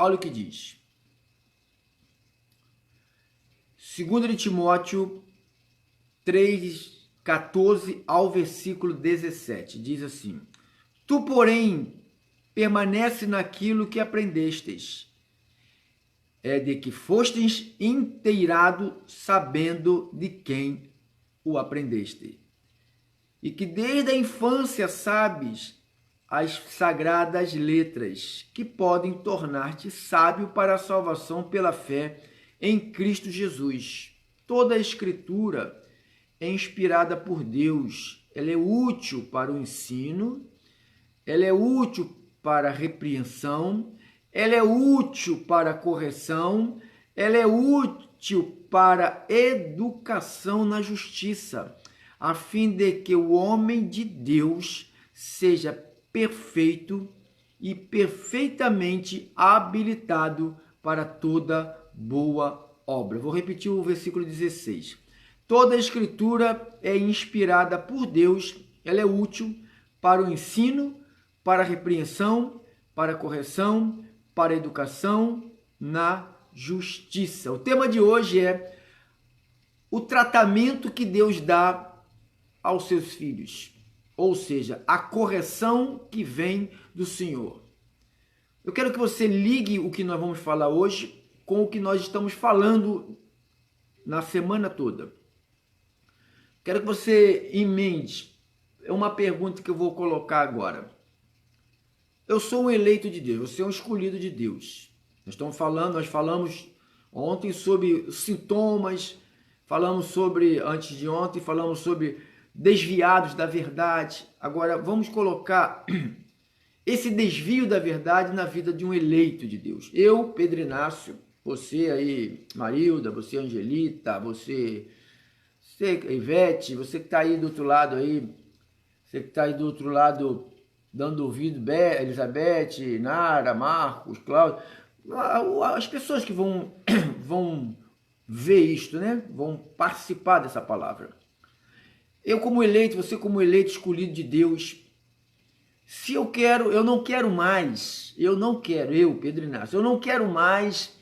Olha o que diz. 2 de Timóteo 3:14 ao versículo 17. Diz assim: Tu, porém, permanece naquilo que aprendestes, de que fostes inteirado, sabendo de quem o aprendeste, e que desde a infância sabes as sagradas letras, que podem tornar-te sábio para a salvação pela fé em Cristo Jesus. Toda a Escritura é inspirada por Deus, ela é útil para o ensino, ela é útil para a repreensão, ela é útil para a correção, ela é útil para a educação na justiça, a fim de que o homem de Deus seja perfeito e perfeitamente habilitado para toda boa obra. Vou repetir o versículo 16. Toda a Escritura é inspirada por Deus, ela é útil para o ensino, para a repreensão, para a correção, para a educação na justiça. O tema de hoje é o tratamento que Deus dá aos seus filhos, ou seja, a correção que vem do Senhor. Eu quero que você ligue o que nós vamos falar hoje com o que nós estamos falando na semana toda. Quero que você emende uma pergunta que eu vou colocar agora. Eu sou um eleito de Deus, você é um escolhido de Deus. Nós falamos ontem sobre sintomas, antes de ontem, falamos sobre desviados da verdade. Agora vamos colocar esse desvio da verdade na vida de um eleito de Deus. Eu, Pedro Inácio, você aí, Marilda, você, Angelita, você Ivete, você que está aí do outro lado aí, você que está aí do outro lado dando ouvido, Elizabeth, Nara, Marcos, Cláudio, as pessoas que vão ver isto, né? Vão participar dessa palavra. Eu como eleito, você como eleito escolhido de Deus, se eu não quero mais, Pedro Inácio, eu não quero mais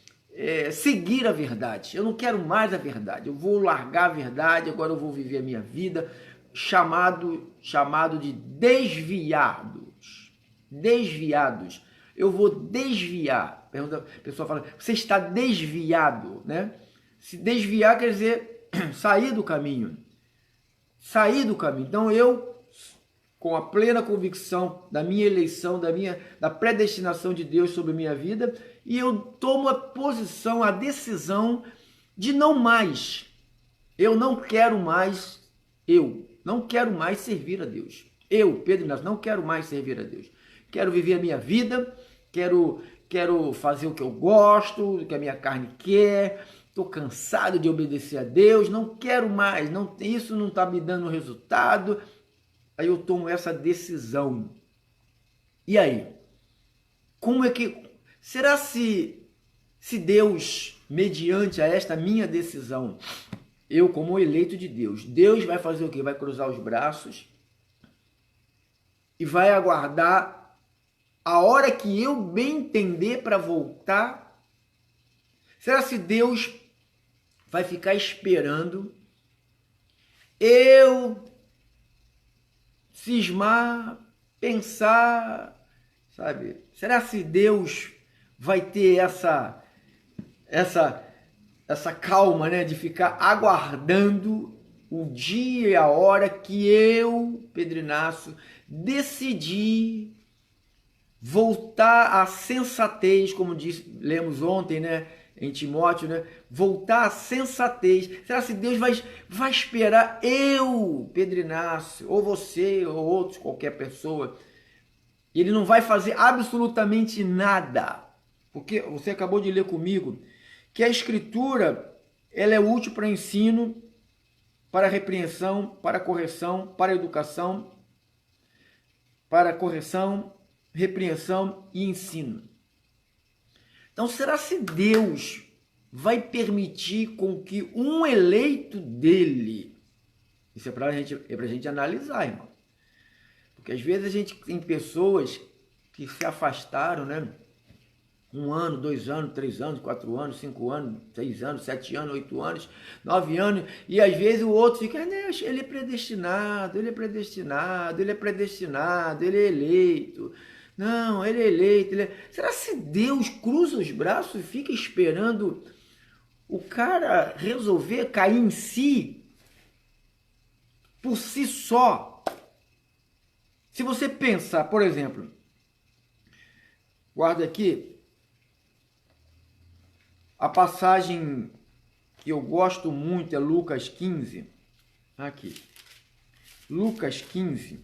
seguir a verdade, eu não quero mais a verdade, eu vou largar a verdade, agora eu vou viver a minha vida, chamado de desviados, eu vou desviar. A pessoa fala, você está desviado, né? Se desviar quer dizer sair do caminho. Então eu, com a plena convicção da minha eleição, da predestinação de Deus sobre a minha vida, e eu tomo a decisão de não mais. Eu não quero mais servir a Deus. Eu, Pedro Inácio, não quero mais servir a Deus. Quero viver a minha vida, quero fazer o que eu gosto, o que a minha carne quer. Estou cansado de obedecer a Deus, não quero mais, isso não está me dando resultado. Aí eu tomo essa decisão. E aí? Será se Deus, mediante a esta minha decisão, eu como eleito de Deus vai fazer o quê? Vai cruzar os braços e vai aguardar a hora que eu bem entender para voltar? Será se Deus vai ficar esperando eu cismar, pensar, sabe? Será se Deus vai ter essa calma, né, de ficar aguardando o dia e a hora que eu, Pedro Inácio, decidi voltar à sensatez, como lemos ontem, né, em Timóteo, né? Voltar à sensatez. Será que Deus vai esperar eu, Pedro Inácio, ou você, ou outros, qualquer pessoa? Ele não vai fazer absolutamente nada. Porque você acabou de ler comigo que a Escritura ela é útil para ensino, para repreensão, para correção, para educação, para correção, repreensão e ensino. Então, será se Deus vai permitir com que um eleito dele, isso é para a gente analisar, irmão. Porque às vezes a gente tem pessoas que se afastaram, né, 1 ano, 2 anos, 3 anos, 4 anos, 5 anos, 6 anos, 7 anos, 8 anos, 9 anos, e às vezes o outro fica, ele é predestinado, ele é predestinado, ele é predestinado, ele é eleito. Não, ele é eleito. Será que se Deus cruza os braços e fica esperando o cara resolver cair em si, por si só? Se você pensar, por exemplo, guarda aqui, a passagem que eu gosto muito é Lucas 15. Aqui. Lucas 15.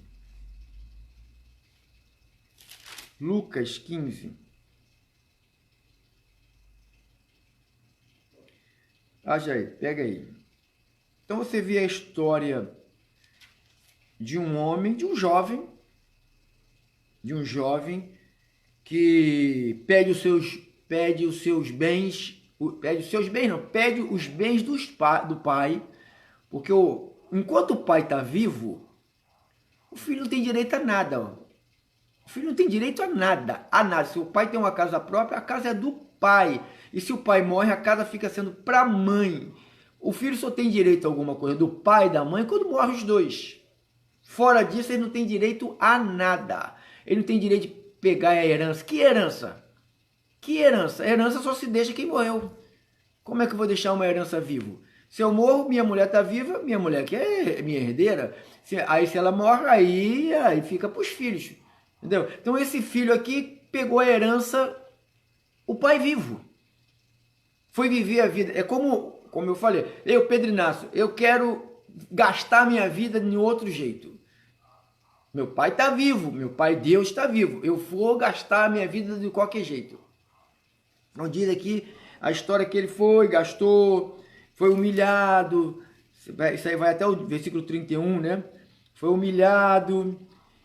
Lucas 15. Acha aí, pega aí. Então você vê a história de um homem, de um jovem que pede os seus bens, pede os bens do pai, porque enquanto o pai está vivo, o filho não tem direito a nada. Ó. O filho não tem direito a nada, a nada. Se o pai tem uma casa própria, a casa é do pai. E se o pai morre, a casa fica sendo para a mãe. O filho só tem direito a alguma coisa do pai e da mãe quando morrem os dois. Fora disso, ele não tem direito a nada. Ele não tem direito de pegar a herança. Que herança? Que herança? Herança só se deixa quem morreu. Como é que eu vou deixar uma herança vivo? Se eu morro, minha mulher está viva, minha mulher que é minha herdeira. Aí se ela morre, aí fica para os filhos. Entendeu? Então esse filho aqui pegou a herança, o pai vivo. Foi viver a vida. É como eu falei, eu, Pedro Inácio, eu quero gastar minha vida de outro jeito. Meu pai está vivo, meu pai Deus está vivo. Eu vou gastar a minha vida de qualquer jeito. Então diz aqui a história que ele foi, gastou, foi humilhado. Isso aí vai até o versículo 31, né? Foi humilhado.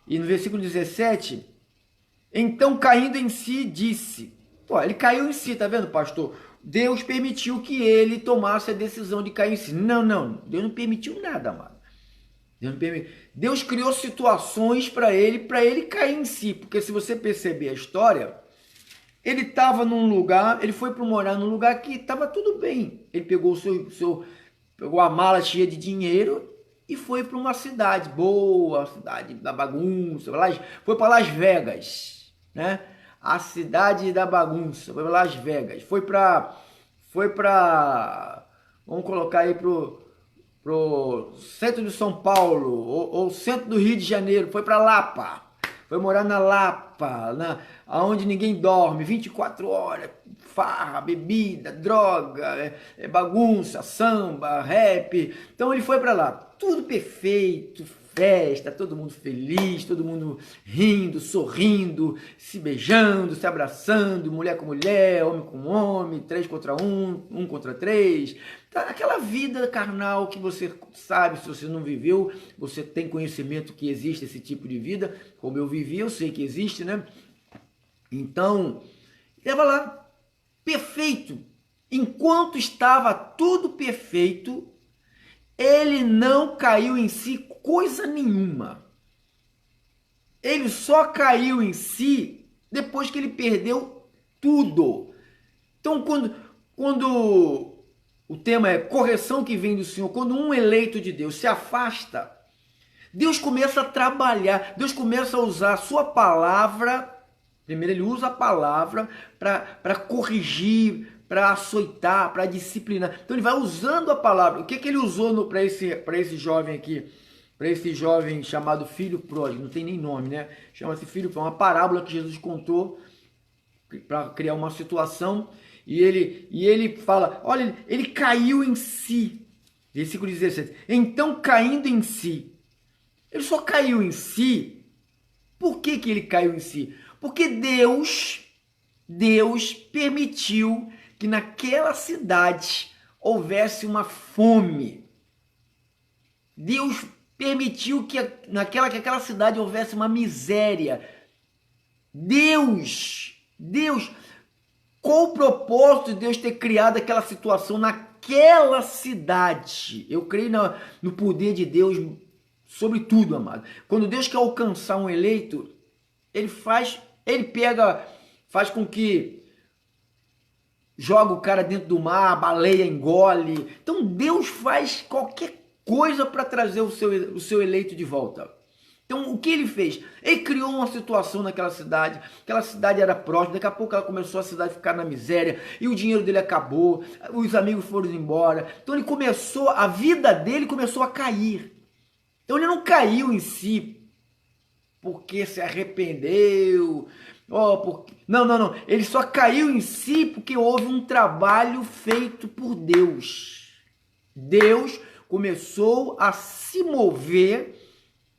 E no versículo 17, então caindo em si, disse. Pô, ele caiu em si, tá vendo, pastor? Deus permitiu que ele tomasse a decisão de cair em si. Não, Deus não permitiu nada, amado. Deus não permitiu. Deus criou situações para ele cair em si. Porque se você perceber a história, ele estava num lugar, ele foi para morar num lugar que estava tudo bem. Ele pegou pegou a mala cheia de dinheiro e foi para uma cidade boa, cidade da bagunça, foi para Las Vegas, né? A cidade da bagunça, foi para Las Vegas, foi para, vamos colocar aí pro centro de São Paulo, ou centro do Rio de Janeiro, foi para Lapa, foi morar na Lapa, onde ninguém dorme, 24 horas, farra, bebida, droga, bagunça, samba, rap. Então ele foi para lá, tudo perfeito, festa, todo mundo feliz, todo mundo rindo, sorrindo, se beijando, se abraçando, mulher com mulher, homem com homem, 3 contra 1, 1 contra 3. Tá, aquela vida carnal que você sabe, se você não viveu, você tem conhecimento que existe esse tipo de vida, como eu vivi, eu sei que existe, né? Então, estava lá, perfeito. Enquanto estava tudo perfeito, ele não caiu em si coisa nenhuma. Ele só caiu em si depois que ele perdeu tudo. Então, quando o tema é correção que vem do Senhor, quando um eleito de Deus se afasta, Deus começa a trabalhar, Deus começa a usar a sua palavra. Primeiro ele usa a palavra para corrigir, para açoitar, para disciplinar. Então ele vai usando a palavra. O que ele usou para esse jovem aqui? Para esse jovem chamado filho pródigo, não tem nem nome, né? Chama-se filho pródigo, uma parábola que Jesus contou para criar uma situação. E ele fala, olha, ele caiu em si. Versículo 17. Então caindo em si. Ele só caiu em si. Por que ele caiu em si? Porque Deus permitiu que naquela cidade houvesse uma fome. Deus permitiu que naquela cidade houvesse uma miséria. Deus, qual o propósito de Deus ter criado aquela situação naquela cidade? Eu creio no poder de Deus sobre tudo, amado. Quando Deus quer alcançar um eleito, ele faz com que joga o cara dentro do mar, a baleia engole. Então Deus faz qualquer coisa para trazer o seu eleito de volta. Então, o que ele fez? Ele criou uma situação naquela cidade, aquela cidade era próxima, daqui a pouco ela começou a cidade a ficar na miséria, e o dinheiro dele acabou, os amigos foram embora. Então, a vida dele começou a cair. Então, ele não caiu em si porque se arrependeu, não. Ele só caiu em si porque houve um trabalho feito por Deus. Deus começou a se mover,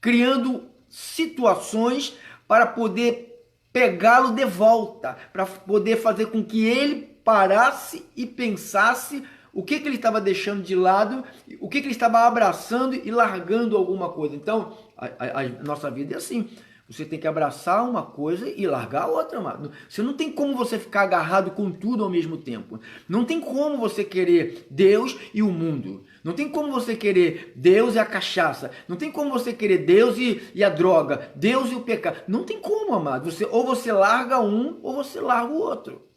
criando situações para poder pegá-lo de volta, para poder fazer com que ele parasse e pensasse o que ele estava deixando de lado, o que ele estava abraçando e largando alguma coisa. Então, a nossa vida é assim. Você tem que abraçar uma coisa e largar a outra, mano. Você não tem como você ficar agarrado com tudo ao mesmo tempo. Não tem como você querer Deus e o mundo. Não tem como você querer Deus e a cachaça. Não tem como você querer Deus e a droga. Deus e o pecado. Não tem como, amado. Ou você larga um ou você larga o outro.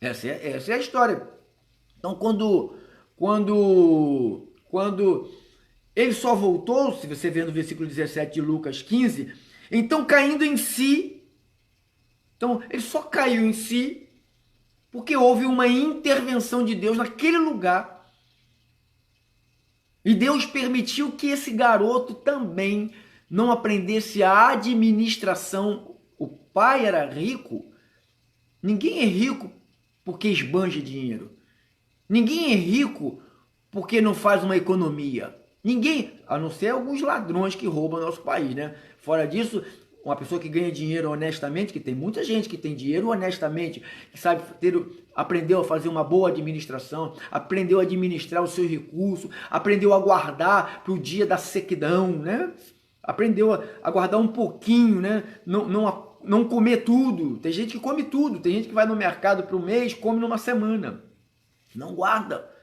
Essa é a história. Então, quando ele só voltou, se você vê no versículo 17 de Lucas 15, então caindo em si, então ele só caiu em si porque houve uma intervenção de Deus naquele lugar. E Deus permitiu que esse garoto também não aprendesse a administração. O pai era rico. Ninguém é rico porque esbanja dinheiro. Ninguém é rico porque não faz uma economia. Ninguém, a não ser alguns ladrões que roubam nosso país, né? Fora disso, uma pessoa que ganha dinheiro honestamente, que tem muita gente que tem dinheiro honestamente, que sabe aprendeu a fazer uma boa administração, aprendeu a administrar os seus recursos, aprendeu a guardar para o dia da sequidão, né? Aprendeu a guardar um pouquinho, né? Não comer tudo. Tem gente que come tudo, tem gente que vai no mercado para o mês, come numa semana. Não guarda.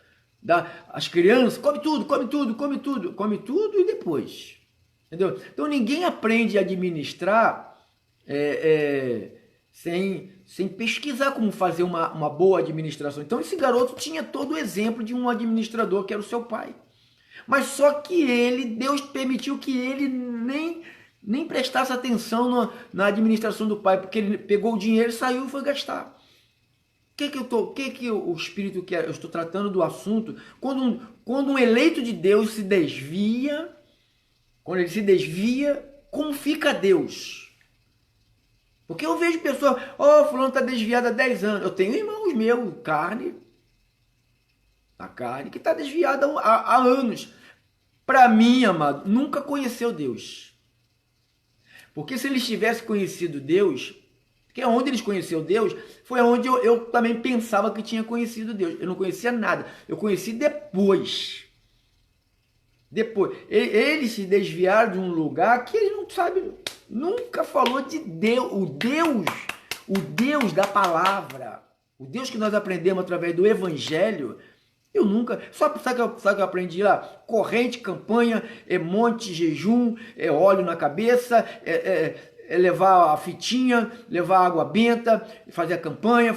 As crianças, come tudo e depois. Entendeu? Então ninguém aprende a administrar sem pesquisar como fazer uma boa administração. Então esse garoto tinha todo o exemplo de um administrador que era o seu pai. Mas só que Deus permitiu que ele nem prestasse atenção na administração do pai, porque ele pegou o dinheiro, saiu e foi gastar. O Espírito quer? Eu estou tratando do assunto quando um eleito de Deus se desvia, quando ele se desvia, como fica Deus? Porque eu vejo pessoas, fulano está desviado há 10 anos. Eu tenho irmãos meus, a carne, que está desviada há anos. Para mim, amado, nunca conheceu Deus. Porque se eles tivessem conhecido Deus, porque onde eles conheceram Deus, foi onde eu também pensava que tinha conhecido Deus. Eu não conhecia nada. Eu conheci depois. Eles se desviaram de um lugar que eles não sabem, nunca falou de Deus. O Deus da palavra. O Deus que nós aprendemos através do Evangelho. Eu nunca... Sabe o que eu aprendi lá? Corrente, campanha, monte, jejum, óleo na cabeça, levar a fitinha, levar água benta, fazer a campanha,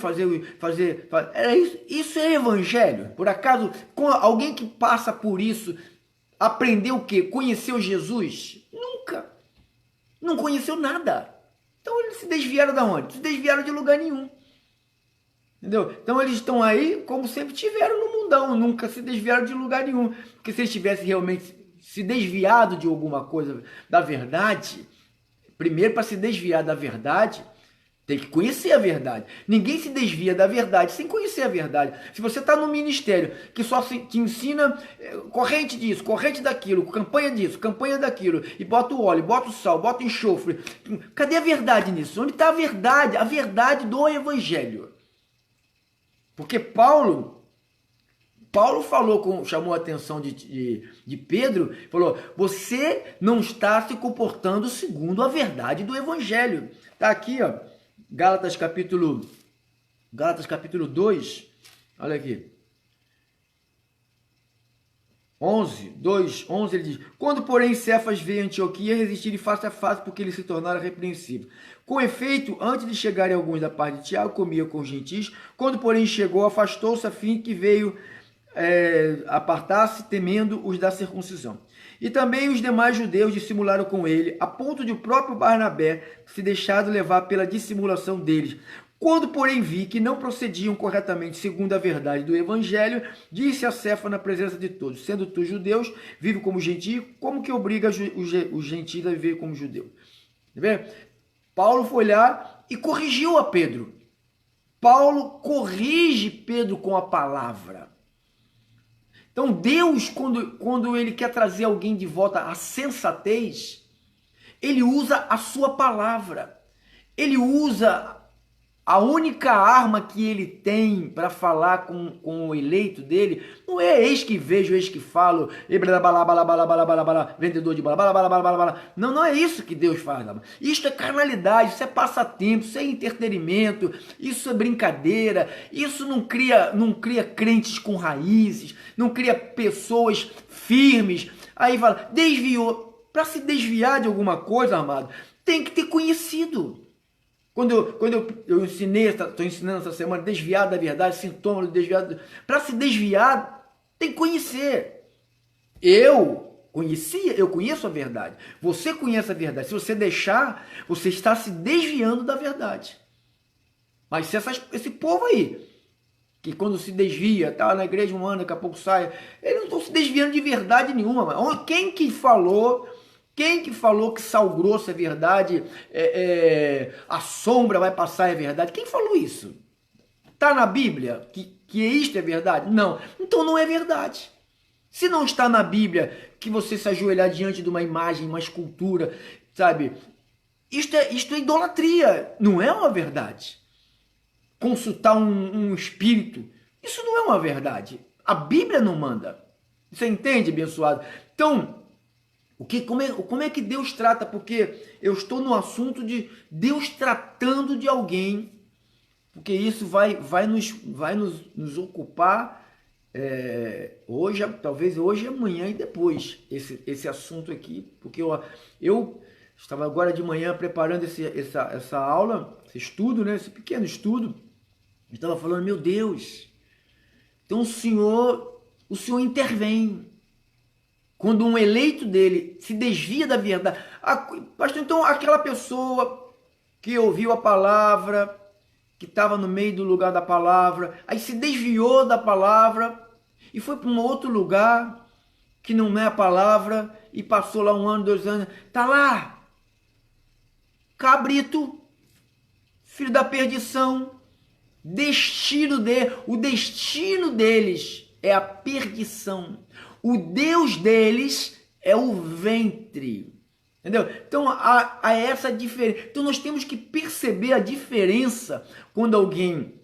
era isso. Isso é evangelho. Por acaso, alguém que passa por isso, aprendeu o quê? Conheceu Jesus? Nunca. Não conheceu nada. Então eles se desviaram de onde? Se desviaram de lugar nenhum. Entendeu? Então eles estão aí como sempre tiveram no mundão, nunca se desviaram de lugar nenhum. Porque se eles tivessem realmente se desviado de alguma coisa da verdade, primeiro, para se desviar da verdade, tem que conhecer a verdade. Ninguém se desvia da verdade sem conhecer a verdade. Se você está num ministério que só te ensina corrente disso, corrente daquilo, campanha disso, campanha daquilo, e bota o óleo, bota o sal, bota o enxofre, cadê a verdade nisso? Onde está a verdade? A verdade do Evangelho. Porque Paulo chamou a atenção de Pedro, falou, você não está se comportando segundo a verdade do Evangelho. Está aqui, ó, Gálatas capítulo 2, olha aqui. 11, 2, 11, ele diz: quando, porém, Cefas veio a Antioquia, resistiram face a face, porque ele se tornara repreensível. Com efeito, antes de chegarem alguns da parte de Tiago, comia com os gentios. Quando, porém, chegou, afastou-se, a fim que veio apartar-se, temendo os da circuncisão. E também os demais judeus dissimularam com ele, a ponto de o próprio Barnabé se deixado levar pela dissimulação deles. Quando, porém, vi que não procediam corretamente segundo a verdade do evangelho, disse a Cefa na presença de todos: sendo tu judeus, vive como gentio, como que obriga os gentios a viver como judeu? Tá vendo? Paulo foi lá e corrigiu a Pedro. Paulo corrige Pedro com a palavra. Então Deus, quando ele quer trazer alguém de volta à sensatez, ele usa a sua palavra. Ele usa a única arma que ele tem para falar com o eleito dele. Não é eis que vejo, eis que falo, vendedor de bala. Não é isso que Deus faz. Isso é carnalidade, isso é passatempo, isso é entretenimento, isso é brincadeira, isso não cria crentes com raízes, não cria pessoas firmes. Aí fala, desviou. Para se desviar de alguma coisa, amado, tem que ter conhecido. Quando eu ensinei, estou ensinando essa semana, desviar da verdade, sintoma do desviado. Para se desviar, tem que conhecer. Eu conheço a verdade. Você conhece a verdade. Se você deixar, você está se desviando da verdade. Mas se esse povo aí, que quando se desvia, tá na igreja um ano, daqui a pouco sai, eles não estão se desviando de verdade nenhuma. Quem que falou que sal grosso é verdade, a sombra vai passar é verdade? Quem falou isso? Está na Bíblia que isto é verdade? Não. Então não é verdade. Se não está na Bíblia que você se ajoelhar diante de uma imagem, uma escultura, sabe? Isto é idolatria, não é uma verdade. Consultar um espírito, isso não é uma verdade. A Bíblia não manda. Você entende, abençoado? Então, como é que Deus trata? Porque eu estou no assunto de Deus tratando de alguém, porque isso vai nos ocupar hoje, talvez hoje, amanhã e depois, esse assunto aqui, porque eu estava agora de manhã preparando essa aula, esse estudo, né, esse pequeno estudo, eu estava falando, meu Deus, então o Senhor intervém. Quando um eleito dele se desvia da verdade. Pastor, então aquela pessoa que ouviu a palavra, que estava no meio do lugar da palavra, aí se desviou da palavra e foi para um outro lugar que não é a palavra e passou lá 1 ano, 2 anos, tá lá, cabrito, filho da perdição, o destino deles é a perdição. O Deus deles é o ventre. Entendeu? Então, há essa diferença. Então, nós temos que perceber a diferença quando alguém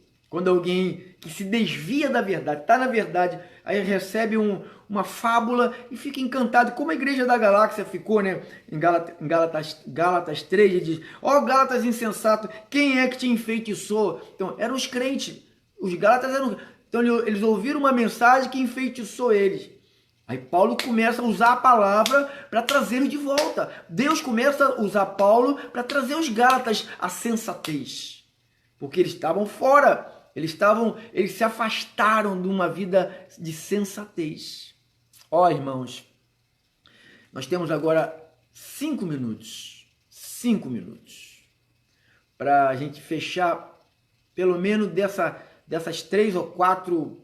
que se desvia da verdade, está na verdade, aí recebe uma fábula e fica encantado, como a Igreja da Galáxia ficou, né? Em Gálatas 3, ele diz, Gálatas insensato, quem é que te enfeitiçou? Então, eram os crentes. Os Gálatas eram... Então, eles ouviram uma mensagem que enfeitiçou eles. Aí Paulo começa a usar a palavra para trazê-los de volta. Deus começa a usar Paulo para trazer os Gálatas à sensatez. Porque eles estavam fora. Eles se afastaram de uma vida de sensatez. Irmãos, nós temos agora 5 minutos. 5 minutos. Para a gente fechar, pelo menos dessas 3 ou 4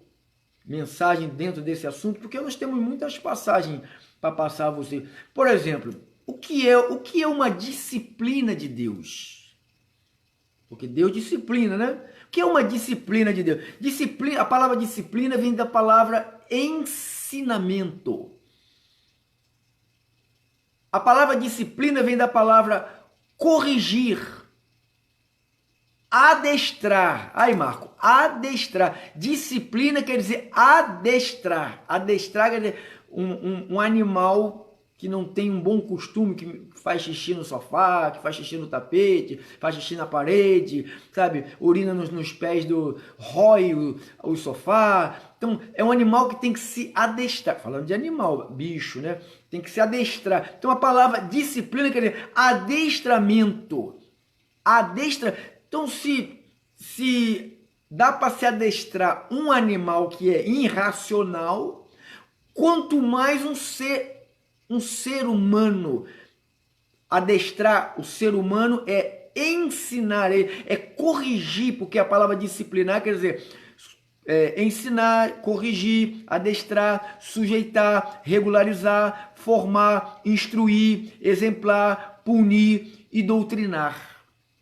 mensagem dentro desse assunto, porque nós temos muitas passagens para passar a você. Por exemplo, o que é uma disciplina de Deus? Porque Deus disciplina, né? O que é uma disciplina de Deus? A palavra disciplina vem da palavra ensinamento. A palavra disciplina vem da palavra corrigir, adestrar. Aí, Marco, adestrar. Disciplina quer dizer adestrar. Adestrar quer dizer um animal que não tem um bom costume, que faz xixi no sofá, que faz xixi no tapete, faz xixi na parede, sabe? Urina nos pés rói o sofá. Então, é um animal que tem que se adestrar. Falando de animal, bicho, né? Tem que se adestrar. Então, a palavra disciplina quer dizer adestramento. Então, se dá para se adestrar um animal que é irracional, quanto mais um ser humano. Adestrar o ser humano é ensinar ele, é corrigir, porque a palavra disciplinar quer dizer ensinar, corrigir, adestrar, sujeitar, regularizar, formar, instruir, exemplar, punir e doutrinar.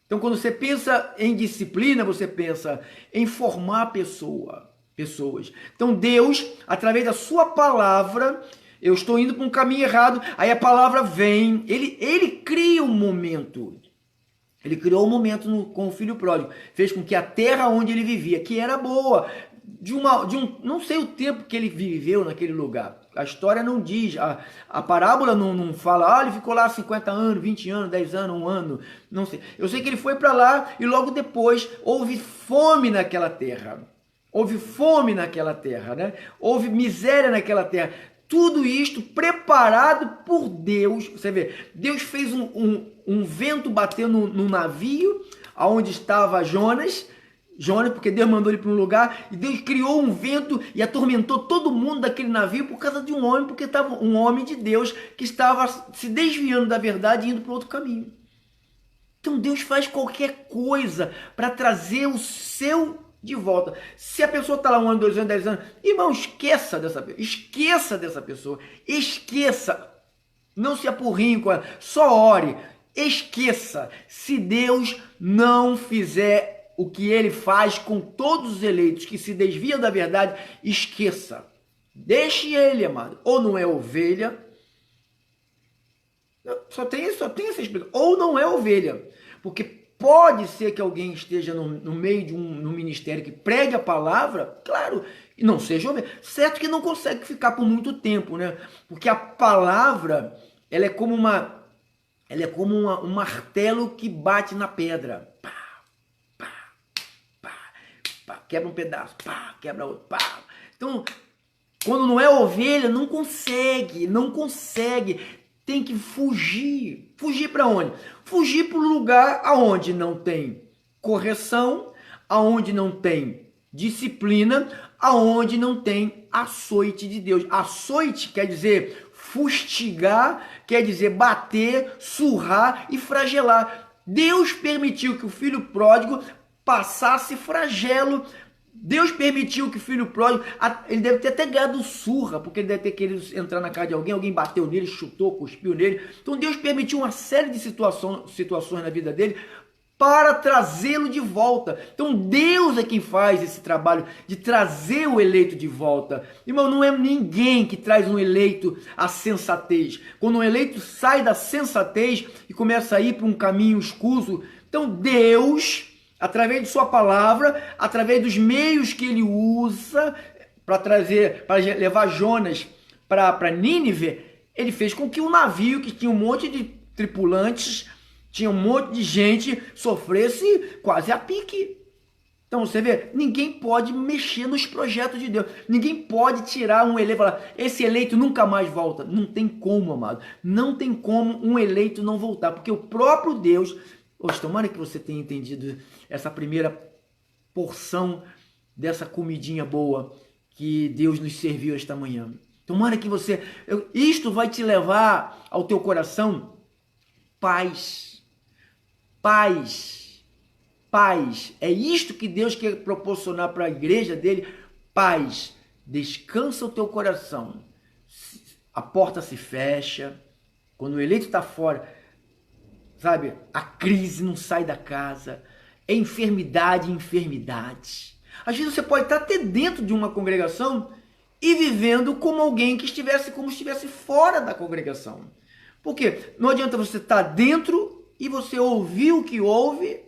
Então, quando você pensa em disciplina, você pensa em formar pessoas. Então, Deus, através da sua palavra, eu estou indo para um caminho errado, aí a palavra vem, ele cria um momento. Ele criou um momento com o filho pródigo, fez com que a terra onde ele vivia, que era boa, não sei o tempo que ele viveu naquele lugar. A história não diz, a parábola não fala, ele ficou lá 50 anos, 20 anos, 10 anos, 1 ano, não sei. Eu sei que ele foi para lá e logo depois houve fome naquela terra. Né? Houve miséria naquela terra. Tudo isto preparado por Deus. Você vê, Deus fez um vento bater no navio, onde estava Jonas, porque Deus mandou ele para um lugar, e Deus criou um vento e atormentou todo mundo daquele navio por causa de um homem, porque estava um homem de Deus que estava se desviando da verdade e indo para outro caminho. Então Deus faz qualquer coisa para trazer o seu de volta. Se a pessoa está lá 1 ano, 2 anos, 10 anos, irmão, esqueça dessa pessoa, esqueça, não se apurrinhe com ela, só ore, esqueça. Se Deus não fizer o que ele faz com todos os eleitos que se desviam da verdade, esqueça. Deixe ele, amado. Ou não é ovelha, só tem essa explicação. Ou não é ovelha, porque pode ser que alguém esteja no meio de um ministério que pregue a palavra, claro, e não seja ovelha. Certo que não consegue ficar por muito tempo, né? Porque a palavra, ela é como um martelo que bate na pedra. Quebra um pedaço, quebra outro, Então, quando não é ovelha, não consegue, tem que fugir. Fugir para onde? Fugir para o lugar aonde não tem correção, aonde não tem disciplina, aonde não tem açoite de Deus. Açoite quer dizer fustigar, quer dizer bater, surrar e flagelar. Deus permitiu que o filho pródigo passasse flagelo. Deus permitiu que o filho pródigo, ele deve ter até ganhado surra, porque ele deve ter querido entrar na casa de alguém bateu nele, chutou, cuspiu nele. Então Deus permitiu uma série de situações na vida dele para trazê-lo de volta. Então Deus é quem faz esse trabalho de trazer o eleito de volta. Irmão, não é ninguém que traz um eleito à sensatez. Quando um eleito sai da sensatez e começa a ir para um caminho escuso, então Deus, através de sua palavra, através dos meios que ele usa para levar Jonas para Nínive, ele fez com que o navio, que tinha um monte de tripulantes, tinha um monte de gente, sofresse quase a pique. Então você vê, ninguém pode mexer nos projetos de Deus. Ninguém pode tirar um eleito e falar, esse eleito nunca mais volta. Não tem como, amado. Não tem como um eleito não voltar, porque o próprio Deus... Hoje, tomara que você tenha entendido essa primeira porção dessa comidinha boa que Deus nos serviu esta manhã. Tomara que isto vai te levar ao teu coração paz. É isto que Deus quer proporcionar para a igreja dele, paz. Descansa o teu coração. A porta se fecha. Quando o eleito está fora, sabe, a crise não sai da casa, é enfermidade. Às vezes você pode estar até dentro de uma congregação e vivendo como alguém que estivesse fora da congregação. Por quê? Não adianta você estar dentro e você ouvir o que ouve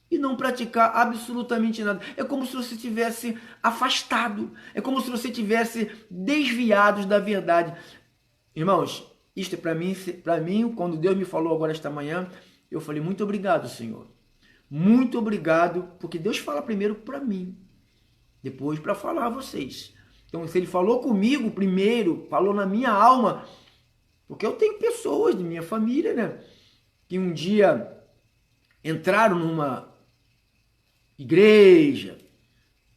e não praticar absolutamente nada. É como se você tivesse afastado, é como se você tivesse desviado da verdade. Irmãos, Isto é para mim, quando Deus me falou agora esta manhã, eu falei, muito obrigado, Senhor. Muito obrigado, porque Deus fala primeiro para mim, depois para falar a vocês. Então, se Ele falou comigo primeiro, falou na minha alma, porque eu tenho pessoas de minha família, né, que um dia entraram numa igreja,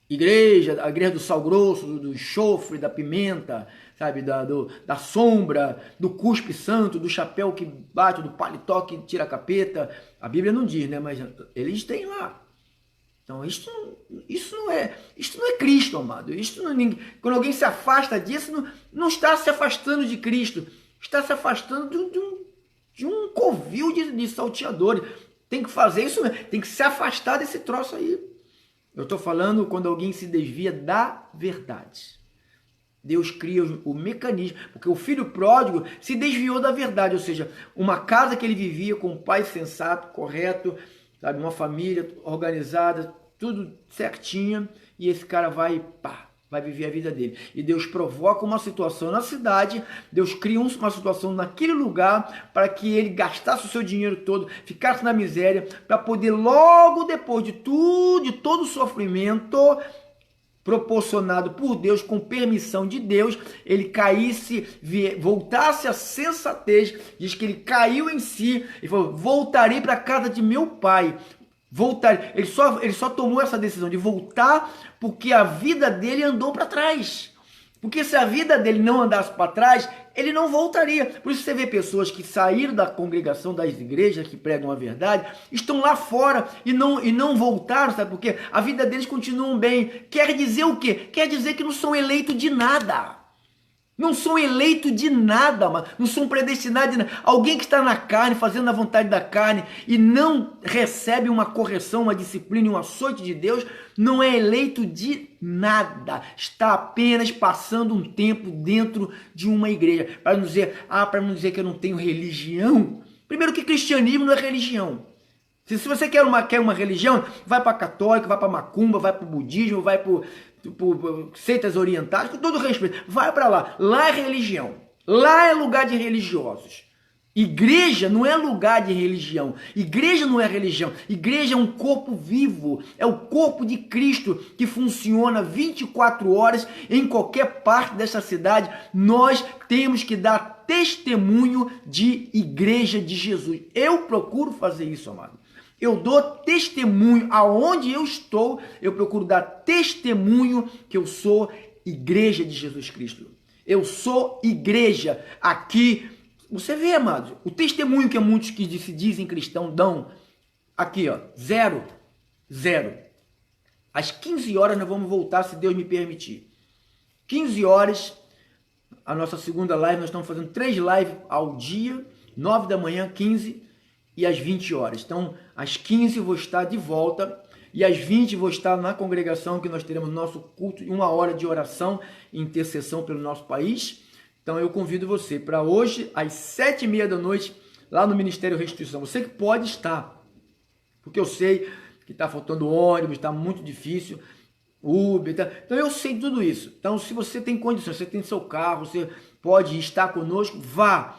a igreja do sal grosso, do enxofre, da pimenta, sabe, da sombra, do cuspe santo, do chapéu que bate, do paletó que tira a capeta. A Bíblia não diz, né? Mas eles têm lá. Então, isso não é Cristo, amado. Quando alguém se afasta disso, não está se afastando de Cristo. Está se afastando de um covil de salteadores. Tem que fazer isso mesmo. Tem que se afastar desse troço aí. Eu estou falando quando alguém se desvia da verdade. Deus cria o mecanismo, porque o filho pródigo se desviou da verdade, ou seja, uma casa que ele vivia com um pai sensato, correto, sabe, uma família organizada, tudo certinho, e esse cara vai viver a vida dele. E Deus provoca uma situação na cidade, Deus cria uma situação naquele lugar para que ele gastasse o seu dinheiro todo, ficasse na miséria, para poder logo depois de todo o sofrimento proporcionado por Deus, com permissão de Deus, ele caísse, voltasse à sensatez. Diz que ele caiu em si e falou, voltarei para a casa de meu pai. Ele só tomou essa decisão de voltar porque a vida dele andou para trás. Porque se a vida dele não andasse para trás, ele não voltaria. Por isso você vê pessoas que saíram da congregação, das igrejas que pregam a verdade, estão lá fora e não voltaram, sabe por quê? A vida deles continua bem. Quer dizer o quê? Quer dizer que não são eleitos de nada. Não são eleitos de nada, mano. Não são predestinados de nada. Alguém que está na carne, fazendo a vontade da carne e não recebe uma correção, uma disciplina e um açoite de Deus, não é eleito de nada. Está apenas passando um tempo dentro de uma igreja. Para não dizer que eu não tenho religião. Primeiro que cristianismo não é religião. Se você quer uma religião, vai para a católica, vai para a macumba, vai para o budismo, vai para seitas orientais, com todo respeito, vai para lá. Lá é religião. Lá é lugar de religiosos. Igreja não é lugar de religião. Igreja não é religião. Igreja é um corpo vivo. É o corpo de Cristo que funciona 24 horas em qualquer parte dessa cidade. Nós temos que dar testemunho de igreja de Jesus. Eu procuro fazer isso, amado. Eu dou testemunho aonde eu estou, eu procuro dar testemunho que eu sou igreja de Jesus Cristo. Eu sou igreja aqui. Você vê, amados, o testemunho que muitos que se dizem cristãos dão aqui, ó, zero. Às 15 horas nós vamos voltar, se Deus me permitir. 15 horas, a nossa segunda live, nós estamos fazendo 3 lives ao dia, 9 da manhã, 15 e às 20 horas. Então, às 15 eu vou estar de volta e às 20 vou estar na congregação que nós teremos nosso culto e 1 hora de oração e intercessão pelo nosso país. Então, eu convido você para hoje, às 7h30 da noite, lá no Ministério Restituição. Você que pode estar, porque eu sei que está faltando ônibus, está muito difícil, Uber, tá? Então eu sei tudo isso. Então, se você tem condições, você tem seu carro, você pode estar conosco, vá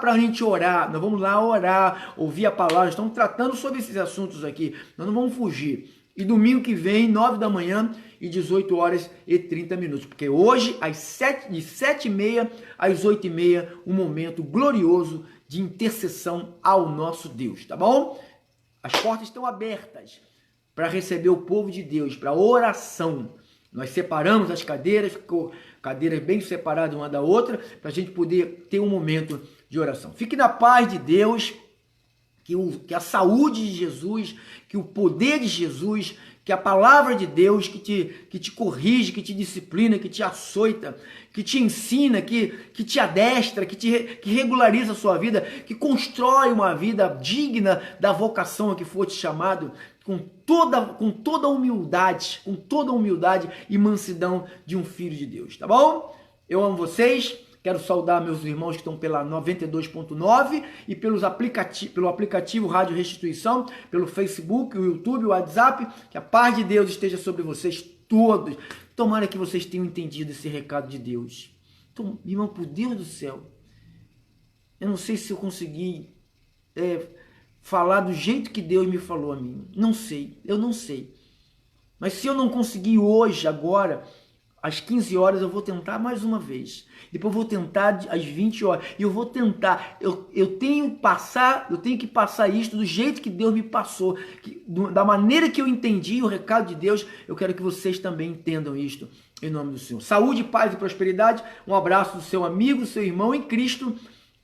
para a gente orar. Nós vamos lá orar, ouvir a palavra. Estamos tratando sobre esses assuntos aqui. Nós não vamos fugir. E domingo que vem, 9 da manhã e 18 horas e 30 minutos. Porque hoje, de 7h30 às 8h30, um momento glorioso de intercessão ao nosso Deus. Tá bom? As portas estão abertas para receber o povo de Deus, para oração. Nós separamos as cadeiras, ficou cadeiras bem separadas uma da outra, para a gente poder ter um momento de oração. Fique na paz de Deus, que a saúde de Jesus, que o poder de Jesus, que a palavra de Deus que te corrige, que te disciplina, que te açoita, que te ensina, que te adestra, que regulariza a sua vida, que constrói uma vida digna da vocação a que for te chamado, com toda humildade e mansidão de um filho de Deus, tá bom? Eu amo vocês. Quero saudar meus irmãos que estão pela 92.9 e pelo aplicativo Rádio Restituição, pelo Facebook, o YouTube, o WhatsApp. Que a paz de Deus esteja sobre vocês todos. Tomara que vocês tenham entendido esse recado de Deus. Então, irmão, por Deus do céu, Eu não sei se eu consegui falar do jeito que Deus me falou a mim. Não sei, eu não sei. Mas se eu não conseguir hoje, agora, às 15 horas, eu vou tentar mais uma vez. Depois eu vou tentar às 20 horas. E eu vou tentar. Eu tenho que passar isto do jeito que Deus me passou. Da maneira que eu entendi o recado de Deus, eu quero que vocês também entendam isto. Em nome do Senhor. Saúde, paz e prosperidade. Um abraço do seu amigo, seu irmão em Cristo,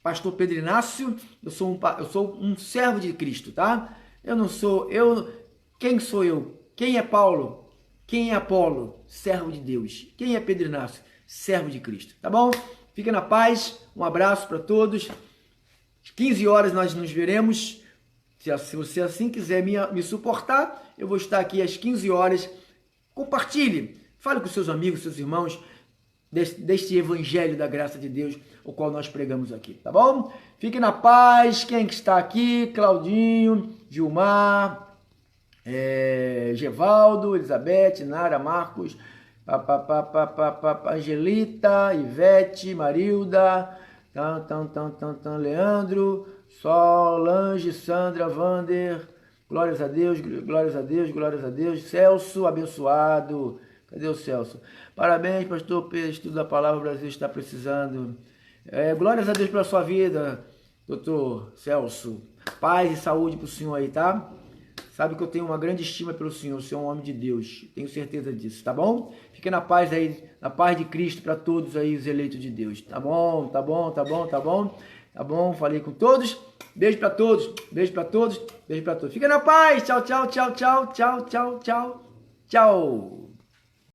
Pastor Pedro Inácio. Eu sou um servo de Cristo, tá? Quem sou eu? Quem é Paulo? Quem é Apolo? Servo de Deus. Quem é Pedro Inácio? Servo de Cristo. Tá bom? Fica na paz. Um abraço para todos. Às 15 horas nós nos veremos. Se você assim quiser me suportar, eu vou estar aqui às 15 horas. Compartilhe. Fale com seus amigos, seus irmãos, deste evangelho da graça de Deus, o qual nós pregamos aqui. Tá bom? Fique na paz. Quem que está aqui? Claudinho, Gilmar, Gevaldo, Elizabeth, Nara, Marcos, Angelita, Ivete, Marilda, Leandro, Solange, Sandra, Vander, glórias a Deus, glórias a Deus, glórias a Deus, Celso, abençoado. Cadê o Celso? Parabéns, pastor Pedro, estudo da palavra, o Brasil está precisando. Glórias a Deus pela sua vida, doutor Celso. Paz e saúde para o senhor aí, tá? Sabe que eu tenho uma grande estima pelo senhor, o senhor é um homem de Deus, tenho certeza disso, tá bom? Fique na paz aí, na paz de Cristo para todos aí os eleitos de Deus, tá bom? Tá bom, tá bom, tá bom? Tá bom, falei com todos, beijo para todos, beijo para todos, beijo para todos. Fica na paz, tchau, tchau, tchau, tchau, tchau, tchau, tchau, tchau.